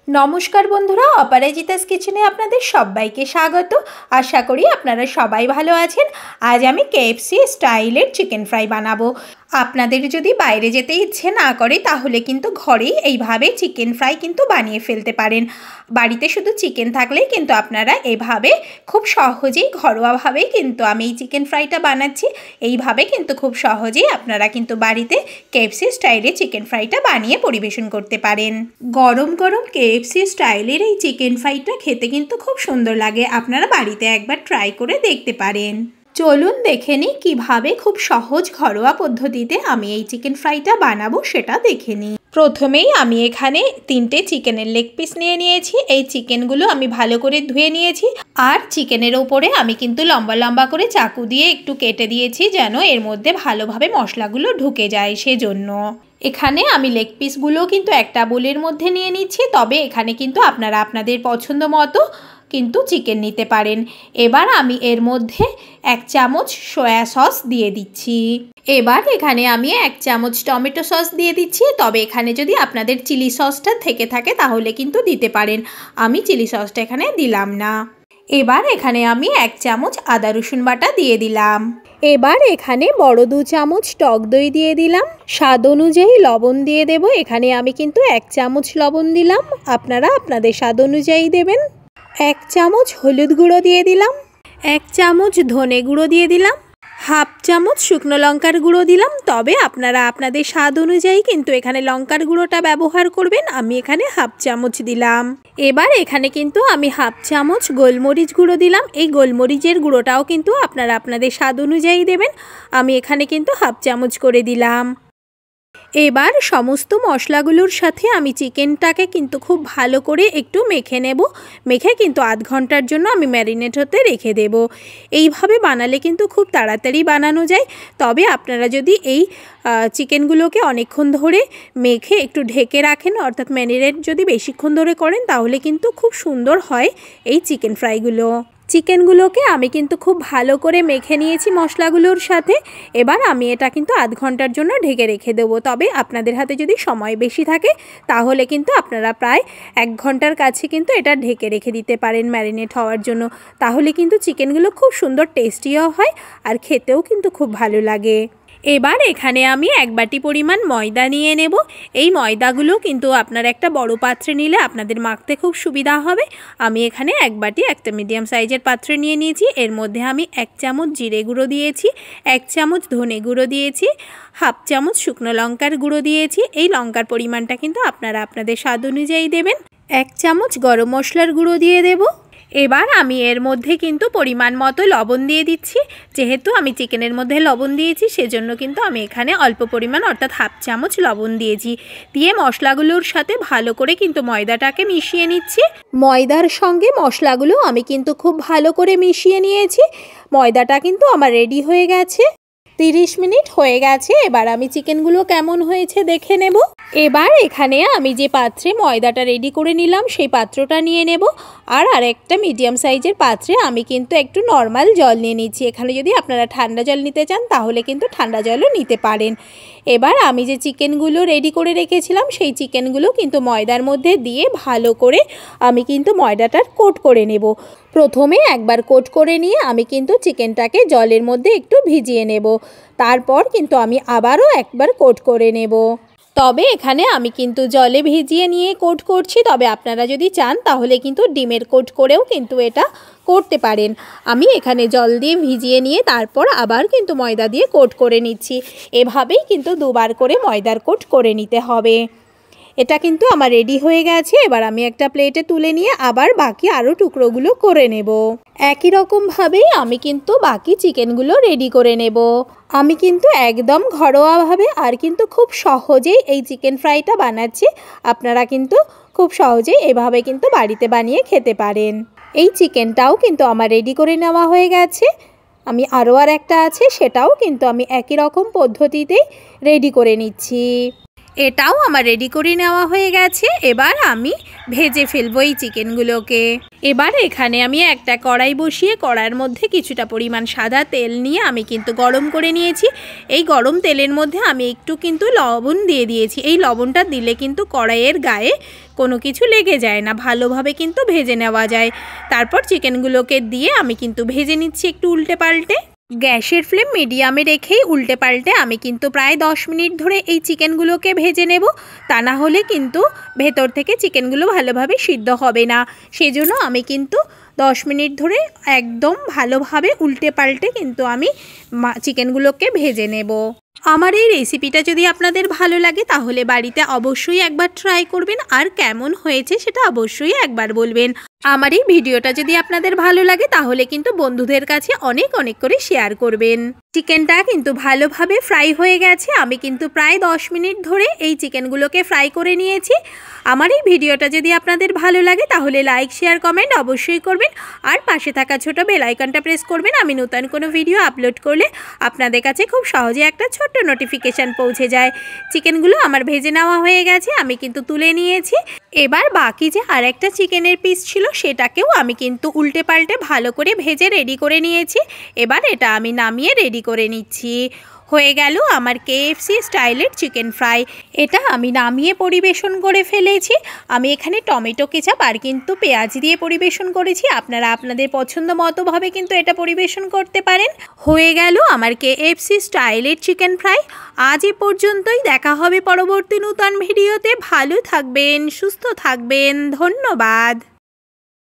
নমস্কার বন্ধুরা, অপরাজিতাস কিচেনে আপনাদের সবাইকে স্বাগত। আশা করি আপনারা সবাই ভালো আছেন। আজ আমি কেএফসি স্টাইলের চিকেন ফ্রাই বানাবো। আপনাদের যদি বাইরে যেতে ইচ্ছে না করে তাহলে কিন্তু ঘরেই এইভাবে চিকেন ফ্রাই কিন্তু বানিয়ে ফেলতে পারেন। বাড়িতে শুধু চিকেন থাকলেই কিন্তু আপনারা এভাবে খুব সহজেই ঘরোয়াভাবেই কিন্তু আমি এই চিকেন ফ্রাইটা বানাচ্ছি। এইভাবে কিন্তু খুব সহজেই আপনারা কিন্তু বাড়িতে কেএফসি স্টাইলে চিকেন ফ্রাইটা বানিয়ে পরিবেশন করতে পারেন। গরম গরম কেএফসি স্টাইলের এই চিকেন ফ্রাইটা খেতে কিন্তু খুব সুন্দর লাগে। আপনারা বাড়িতে একবার ট্রাই করে দেখতে পারেন। চলুন দেখে নিই কীভাবে খুব সহজ ঘরোয়া পদ্ধতিতে আমি এই চিকেন ফ্রাইটা বানাবো সেটা দেখে নিই। প্রথমেই আমি এখানে 3টে চিকেনের লেগ পিস নিয়ে নিয়েছি। এই চিকেনগুলো আমি ভালো করে ধুয়ে নিয়েছি। আর চিকেনের ওপরে আমি কিন্তু লম্বা লম্বা করে চাকু দিয়ে একটু কেটে দিয়েছি যেন এর মধ্যে ভালোভাবে মশলাগুলো ঢুকে যায় সেজন্য। এখানে আমি লেগ পিসগুলো কিন্তু একটা বোলের মধ্যে নিয়ে নিচ্ছি। তবে এখানে কিন্তু আপনারা আপনাদের পছন্দ মতো কিন্তু চিকেন নিতে পারেন। এবার আমি এর মধ্যে 1 চামচ সয়া সস দিয়ে দিচ্ছি। এবার এখানে আমি 1 চামচ টমেটো সস দিয়ে দিচ্ছি। তবে এখানে যদি আপনাদের চিলি সসটা থেকে থাকে তাহলে কিন্তু দিতে পারেন। আমি চিলি সসটা এখানে দিলাম না। এবার এখানে আমি 1 চামচ আদা রসুন বাটা দিয়ে দিলাম। এবার এখানে বড় 2 চামচ টক দই দিয়ে দিলাম। স্বাদ অনুযায়ী লবণ দিয়ে দেব। এখানে আমি কিন্তু 1 চামচ লবণ দিলাম, আপনারা আপনাদের স্বাদ অনুযায়ী দেবেন। 1 চামচ হলুদ গুঁড়ো দিয়ে দিলাম। 1 চামচ ধনে গুঁড়ো দিয়ে দিলাম। হাফ চামচ শুকনো লঙ্কার গুঁড়ো দিলাম। তবে আপনারা আপনাদের স্বাদ অনুযায়ী কিন্তু এখানে লঙ্কার গুঁড়োটা ব্যবহার করবেন। আমি এখানে হাফ চামচ দিলাম। এবার এখানে কিন্তু আমি হাফ চামচ গোলমরিচ গুঁড়ো দিলাম। এই গোলমরিচের গুঁড়োটাও কিন্তু আপনারা আপনাদের স্বাদ অনুযায়ী দেবেন। আমি এখানে কিন্তু হাফ চামচ করে দিলাম। এবার সমস্ত মশলাগুলোর সাথে আমি চিকেনটাকে কিন্তু খুব ভালো করে একটু মেখে নেব। মেখে কিন্তু আধ ঘন্টার জন্য আমি ম্যারিনেট হতে রেখে দেব। এইভাবে বানালে কিন্তু খুব তাড়াতাড়ি বানানো যায়। তবে আপনারা যদি এই চিকেনগুলোকে অনেকক্ষণ ধরে মেখে একটু ঢেকে রাখেন, অর্থাৎ ম্যারিনেট যদি বেশিক্ষণ ধরে করেন তাহলে কিন্তু খুব সুন্দর হয় এই চিকেন ফ্রাইগুলো। চিকেনগুলোকে আমি কিন্তু খুব ভালো করে মেখে নিয়েছি মশলাগুলোর সাথে। এবার আমি এটা কিন্তু আধ ঘন্টার জন্য ঢেকে রেখে দেবো। তবে আপনাদের হাতে যদি সময় বেশি থাকে তাহলে কিন্তু আপনারা প্রায় 1 ঘন্টার কাছে কিন্তু এটা ঢেকে রেখে দিতে পারেন ম্যারিনেট হওয়ার জন্য। তাহলে কিন্তু চিকেনগুলো খুব সুন্দর টেস্টিও হয় আর খেতেও কিন্তু খুব ভালো লাগে। এবার এখানে আমি 1 বাটি পরিমাণ ময়দা নিয়ে নেব। এই ময়দাগুলো কিন্তু আপনারা একটা বড় পাত্রে নিলে আপনাদের মাখতে খুব সুবিধা হবে। আমি এখানে 1 বাটি একটা মিডিয়াম সাইজের পাত্রে নিয়ে নিয়েছি। এর মধ্যে আমি 1 চামচ জিরে গুঁড়ো দিয়েছি, 1 চামচ ধনে গুঁড়ো দিয়েছি, হাফ চামচ শুকনো লঙ্কার গুঁড়ো দিয়েছি। এই লঙ্কার পরিমাণটা কিন্তু আপনারা আপনাদের স্বাদ অনুযায়ী দেবেন। 1 চামচ গরম মশলার গুঁড়ো দিয়ে দেব। এবার আমি এর মধ্যে কিন্তু পরিমাণ মতো লবণ দিয়ে দিচ্ছি। যেহেতু আমি চিকেনের মধ্যে লবণ দিয়েছি সেজন্য কিন্তু আমি এখানে অল্প পরিমাণ অর্থাৎ হাফ চামচ লবণ দিয়েছি। দিয়ে মশলাগুলোর সাথে ভালো করে কিন্তু ময়দাটাকে মিশিয়ে নিচ্ছি। ময়দার সঙ্গে মশলাগুলো আমি কিন্তু খুব ভালো করে মিশিয়ে নিয়েছি। ময়দাটা কিন্তু আমার রেডি হয়ে গেছে। 30 মিনিট হয়ে গেছে। এবার আমি চিকেনগুলো কেমন হয়েছে দেখে নেব। এবার এখানে আমি যে পাত্রে ময়দাটা রেডি করে নিলাম সেই পাত্রটা নিয়ে নেব। আর আরেকটা মিডিয়াম সাইজের পাত্রে আমি কিন্তু একটু নর্মাল জল নিয়ে নিচ্ছি। এখানে যদি আপনারা ঠান্ডা জল নিতে চান তাহলে কিন্তু ঠান্ডা জলও নিতে পারেন। এবার আমি যে চিকেনগুলো রেডি করে রেখেছিলাম সেই চিকেনগুলো কিন্তু ময়দার মধ্যে দিয়ে ভালো করে আমি কিন্তু ময়দাটার কোট করে নেব। প্রথমে একবার কোট করে নিয়ে আমি কিন্তু চিকেনটাকে জলের মধ্যে একটু ভিজিয়ে নেব। তারপর কিন্তু আমি আবারও একবার কোট করে নেব। তবে এখানে আমি কিন্তু জলে ভিজিয়ে নিয়ে কোট করছি। তবে আপনারা যদি চান তাহলে কিন্তু ডিমের কোট করেও কিন্তু এটা করতে পারেন। আমি এখানে জল দিয়ে ভিজিয়ে নিয়ে তারপর আবার কিন্তু ময়দা দিয়ে কোট করে নিচ্ছি। এভাবেই কিন্তু 2 বার করে ময়দার কোট করে নিতে হবে। এটা কিন্তু আমার রেডি হয়ে গেছে। এবার আমি একটা প্লেটে তুলে নিয়ে আবার বাকি আরও টুকরোগুলো করে নেব। একই রকমভাবেই আমি কিন্তু বাকি চিকেনগুলো রেডি করে নেব। আমি কিন্তু একদম ঘরোয়াভাবে আর কিন্তু খুব সহজেই এই চিকেন ফ্রাইটা বানাচ্ছি। আপনারা কিন্তু খুব সহজেই এভাবে কিন্তু বাড়িতে বানিয়ে খেতে পারেন। এই চিকেনটাও কিন্তু আমার রেডি করে নেওয়া হয়ে গেছে। আমি আরও একটা আছে সেটাও কিন্তু আমি একই রকম পদ্ধতিতেই রেডি করে নিচ্ছি। এটাও আমার রেডি করে নেওয়া হয়ে গেছে। এবার আমি ভেজে ফেলবো এই চিকেনগুলোকে। এবার এখানে আমি একটা কড়াই বসিয়ে কড়াইয়ের মধ্যে কিছুটা পরিমাণ সাদা তেল নিয়ে আমি কিন্তু গরম করে নিয়েছি। এই গরম তেলের মধ্যে আমি একটু কিন্তু লবণ দিয়ে দিয়েছি। এই লবণটা দিলে কিন্তু কড়াইয়ের গায়ে কোনো কিছু লেগে যায় না, ভালোভাবে কিন্তু ভেজে নেওয়া যায়। তারপর চিকেনগুলোকে দিয়ে আমি কিন্তু ভেজে নিচ্ছি একটু উল্টে পাল্টে। গ্যাসের ফ্লেম মিডিয়ামে রেখেই উল্টে পাল্টে আমি কিন্তু প্রায় 10 মিনিট ধরে এই চিকেনগুলোকে ভেজে নেব। তা না হলে কিন্তু ভেতর থেকে চিকেনগুলো ভালোভাবে সিদ্ধ হবে না। সেজন্য আমি কিন্তু 10 মিনিট ধরে একদম ভালোভাবে উল্টে পাল্টে কিন্তু আমি চিকেনগুলোকে ভেজে নেব। আমার এই রেসিপিটা যদি আপনাদের ভালো লাগে তাহলে বাড়িতে অবশ্যই একবার ট্রাই করবেন, আর কেমন হয়েছে সেটা অবশ্যই একবার বলবেন। আমার এই ভিডিওটা যদি আপনাদের ভালো লাগে তাহলে কিন্তু বন্ধুদের কাছে অনেক অনেক করে শেয়ার করবেন। চিকেনটা কিন্তু ভালোভাবে ফ্রাই হয়ে গেছে। আমি কিন্তু প্রায় 10 মিনিট ধরে এই চিকেনগুলোকে ফ্রাই করে নিয়েছি। আমার এই ভিডিওটা যদি আপনাদের ভালো লাগে তাহলে লাইক শেয়ার কমেন্ট অবশ্যই করবেন, আর পাশে থাকা ছোট বেল আইকনটা প্রেস করবেন। আমি নতুন কোনো ভিডিও আপলোড করলে আপনাদের কাছে খুব সহজে একটা ছোট্ট নোটিফিকেশান পৌঁছে যায়। চিকেনগুলো আমার ভেজে নেওয়া হয়ে গেছে, আমি কিন্তু তুলে নিয়েছি। এবার বাকি যে আরেকটা চিকেনের পিস ছিল সেটাকেও আমি কিন্তু উল্টে পাল্টে ভালো করে ভেজে রেডি করে নিয়েছি। এবার এটা আমি নামিয়ে রেডি করে নিচ্ছি। হয়ে গেল আমার KFC স্টাইলের চিকেন ফ্রাই। এটা আমি নামিয়ে পরিবেশন করে ফেলেছি। আমি এখানে টমেটো কেচাপ আর কিন্তু পেঁয়াজ দিয়ে পরিবেশন করেছি। আপনারা আপনাদের পছন্দ মতোভাবে কিন্তু এটা পরিবেশন করতে পারেন। হয়ে গেল আমার KFC স্টাইলের চিকেন ফ্রাই। আজ এ পর্যন্তই, দেখা হবে পরবর্তী নতুন ভিডিওতে। ভালো থাকবেন, সুস্থ থাকবেন, ধন্যবাদ।